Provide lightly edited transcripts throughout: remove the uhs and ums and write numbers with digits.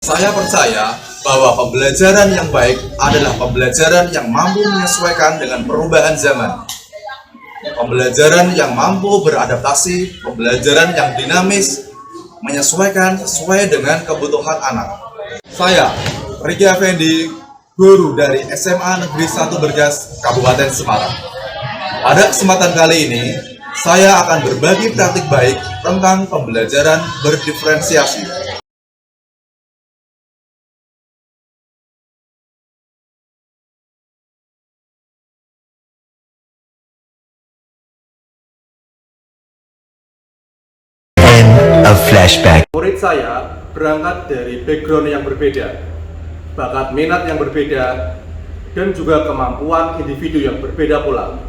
Saya percaya bahwa pembelajaran yang baik adalah pembelajaran yang mampu menyesuaikan dengan perubahan zaman. Pembelajaran yang mampu beradaptasi, pembelajaran yang dinamis, menyesuaikan sesuai dengan kebutuhan anak. Saya, Riki Effendi, guru dari SMA Negeri 1 Bergas, Kabupaten Semarang. Pada kesempatan kali ini, saya akan berbagi praktik baik tentang pembelajaran berdiferensiasi. And a flashback. Murid saya berangkat dari background yang berbeda, bakat minat yang berbeda, dan juga kemampuan individu yang berbeda pula.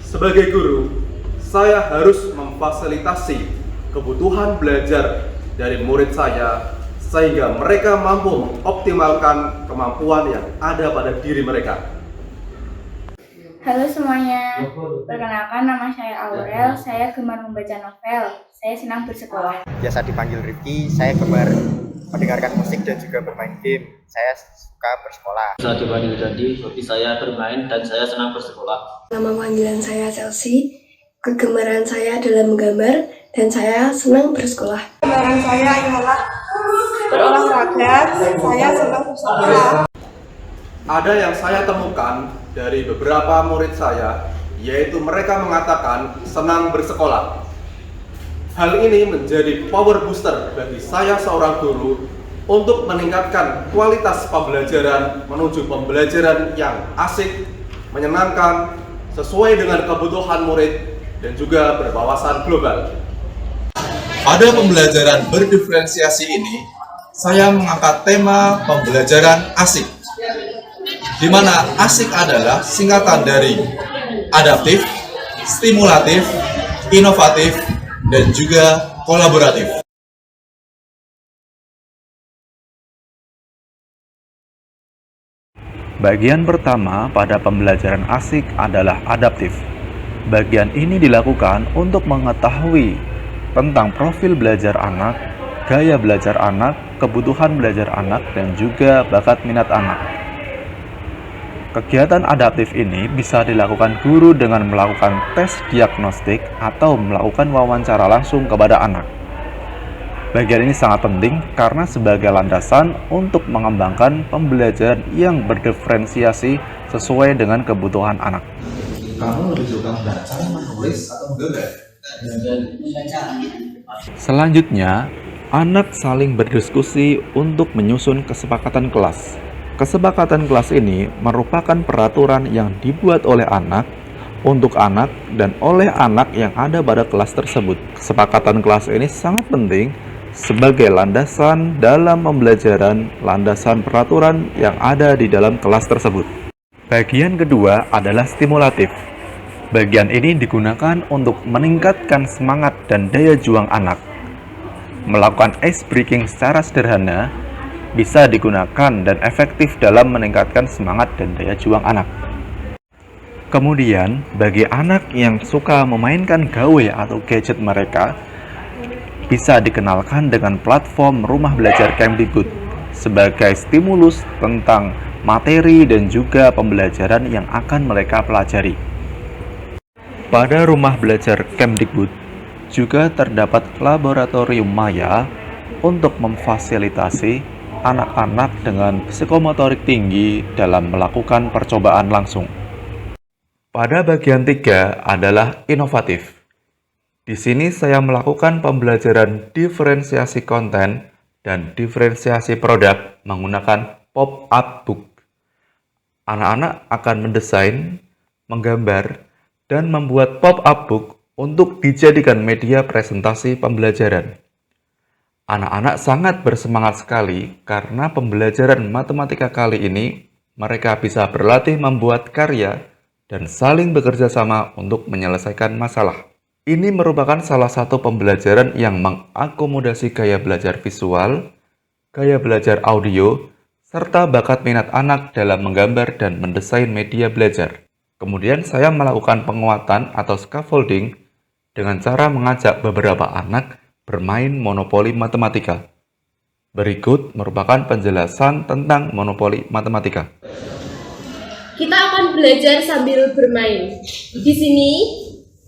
Sebagai guru, saya harus memfasilitasi kebutuhan belajar dari murid saya sehingga mereka mampu mengoptimalkan kemampuan yang ada pada diri mereka. Halo semuanya, perkenalkan nama saya Aurel, saya gemar membaca novel, saya senang bersekolah. Biasa dipanggil Rifki, saya gemar mendengarkan musik dan juga bermain game. Saya suka bersekolah. Saya dipanggil Dandi, hobi saya bermain dan saya senang bersekolah. Nama panggilan saya Chelsea, kegemaran saya adalah menggambar dan saya senang bersekolah. Kegemaran saya ialah berolahraga dan saya senang bersekolah. Ada yang saya temukan dari beberapa murid saya, yaitu mereka mengatakan senang bersekolah. Hal ini menjadi power booster bagi saya seorang guru untuk meningkatkan kualitas pembelajaran menuju pembelajaran yang asik, menyenangkan, sesuai dengan kebutuhan murid, dan juga berwawasan global. Pada pembelajaran berdiferensiasi ini, saya mengangkat tema pembelajaran asik, di mana asik adalah singkatan dari adaptif, stimulatif, inovatif, dan juga kolaboratif. Bagian pertama pada pembelajaran asik adalah adaptif. Bagian ini dilakukan untuk mengetahui tentang profil belajar anak, gaya belajar anak, kebutuhan belajar anak, dan juga bakat minat anak. Kegiatan adaptif ini bisa dilakukan guru dengan melakukan tes diagnostik atau melakukan wawancara langsung kepada anak. Bagian ini sangat penting karena sebagai landasan untuk mengembangkan pembelajaran yang berdiferensiasi sesuai dengan kebutuhan anak. Kamu lebih suka membaca, menulis, atau menggambar? Selanjutnya, anak saling berdiskusi untuk menyusun kesepakatan kelas. Kesepakatan kelas ini merupakan peraturan yang dibuat oleh anak, untuk anak, dan oleh anak yang ada pada kelas tersebut. Kesepakatan kelas ini sangat penting sebagai landasan dalam pembelajaran, landasan peraturan yang ada di dalam kelas tersebut. Bagian kedua adalah stimulatif. Bagian ini digunakan untuk meningkatkan semangat dan daya juang anak. Melakukan ice breaking secara sederhana bisa digunakan dan efektif dalam meningkatkan semangat dan daya juang anak. Kemudian, bagi anak yang suka memainkan gawe atau gadget mereka, bisa dikenalkan dengan platform Rumah Belajar Kemdikbud sebagai stimulus tentang materi dan juga pembelajaran yang akan mereka pelajari. Pada Rumah Belajar Kemdikbud juga terdapat laboratorium maya untuk memfasilitasi anak-anak dengan psikomotorik tinggi dalam melakukan percobaan langsung. Pada bagian 3 adalah inovatif. Di sini saya melakukan pembelajaran diferensiasi konten dan diferensiasi produk menggunakan pop-up book. Anak-anak akan mendesain, menggambar, dan membuat pop-up book untuk dijadikan media presentasi pembelajaran. Anak-anak sangat bersemangat sekali karena pembelajaran matematika kali ini mereka bisa berlatih membuat karya dan saling bekerja sama untuk menyelesaikan masalah. Ini merupakan salah satu pembelajaran yang mengakomodasi gaya belajar visual, gaya belajar audio, serta bakat minat anak dalam menggambar dan mendesain media belajar. Kemudian saya melakukan penguatan atau scaffolding dengan cara mengajak beberapa anak bermain monopoli matematika. Berikut merupakan penjelasan tentang monopoli matematika. Kita akan belajar sambil bermain. Di sini,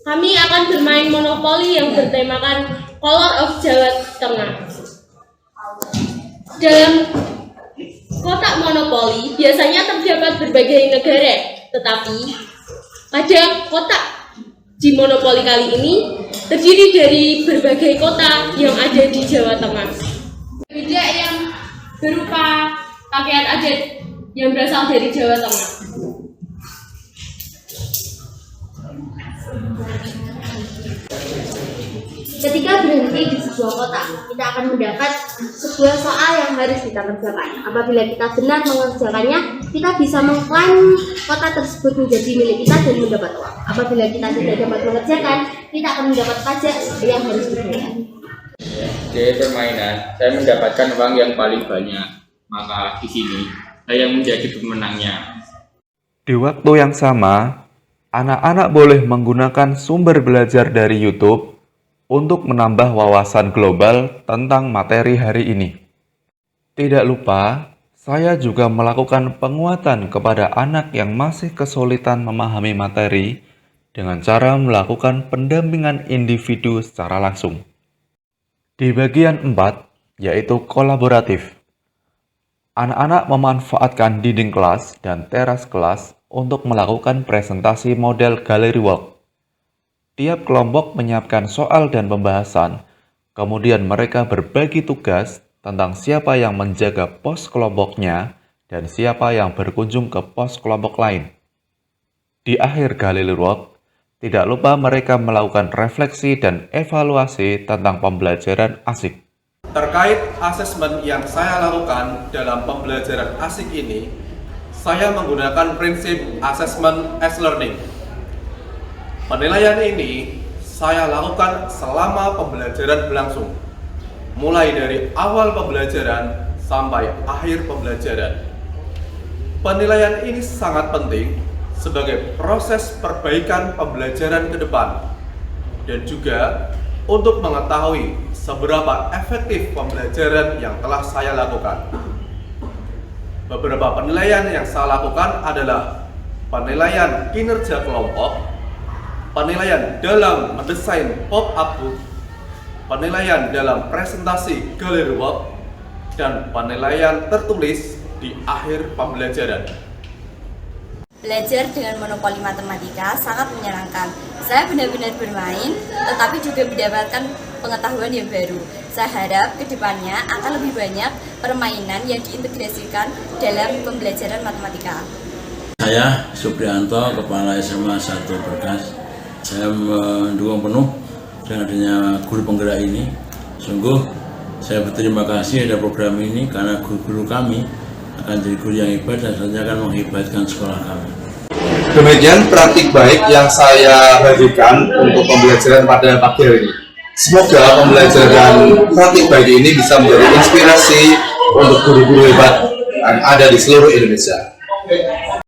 kami akan bermain monopoli yang bertemakan Color of Jawa Tengah. Dalam kotak monopoli biasanya terdapat berbagai negara, tetapi pada kotak di monopoli kali ini terdiri dari berbagai kota yang ada di Jawa Tengah. Beda yang berupa pakaian adat yang berasal dari Jawa Tengah. Ketika berhenti di sebuah kota, kita akan mendapat sebuah soal yang harus kita kerjakan. Apabila kita benar mengerjakannya, kita bisa mengklaim kota tersebut menjadi milik kita dan mendapat uang. Apabila kita tidak dapat mengerjakan, kita akan mendapat pajak yang harus dibayar. Di permainan, saya mendapatkan uang yang paling banyak. Maka di sini, saya menjadi pemenangnya. Di waktu yang sama, anak-anak boleh menggunakan sumber belajar dari YouTube untuk menambah wawasan global tentang materi hari ini. Tidak lupa, saya juga melakukan penguatan kepada anak yang masih kesulitan memahami materi dengan cara melakukan pendampingan individu secara langsung. Di bagian 4, yaitu kolaboratif, anak-anak memanfaatkan dinding kelas dan teras kelas untuk melakukan presentasi model gallery walk. Tiap kelompok menyiapkan soal dan pembahasan, kemudian mereka berbagi tugas tentang siapa yang menjaga pos kelompoknya dan siapa yang berkunjung ke pos kelompok lain. Di akhir gallery walk, tidak lupa mereka melakukan refleksi dan evaluasi tentang pembelajaran asik. Terkait asesmen yang saya lakukan dalam pembelajaran asik ini, saya menggunakan prinsip assessment as learning. Penilaian ini saya lakukan selama pembelajaran berlangsung, mulai dari awal pembelajaran sampai akhir pembelajaran. Penilaian ini sangat penting sebagai proses perbaikan pembelajaran ke depan dan juga untuk mengetahui seberapa efektif pembelajaran yang telah saya lakukan. Beberapa penilaian yang saya lakukan adalah penilaian kinerja kelompok, penilaian dalam mendesain pop-up book, penilaian dalam presentasi gallery walk, dan penilaian tertulis di akhir pembelajaran. Belajar dengan monopoli matematika sangat menyenangkan. Saya benar-benar bermain, tetapi juga mendapatkan pengetahuan yang baru. Saya harap kedepannya akan lebih banyak permainan yang diintegrasikan dalam pembelajaran matematika. Saya Suprianto, Kepala SMA 1 Berkas. Saya mendukung penuh dengan adanya guru penggerak ini. Sungguh saya berterima kasih ada program ini karena guru-guru kami akan jadi guru yang hebat dan tentunya akan menghebatkan sekolah kami. Demikian praktik baik yang saya bagikan untuk pembelajaran pada pagi hari ini. Semoga pembelajaran praktik baik ini bisa menjadi inspirasi untuk guru-guru hebat yang ada di seluruh Indonesia.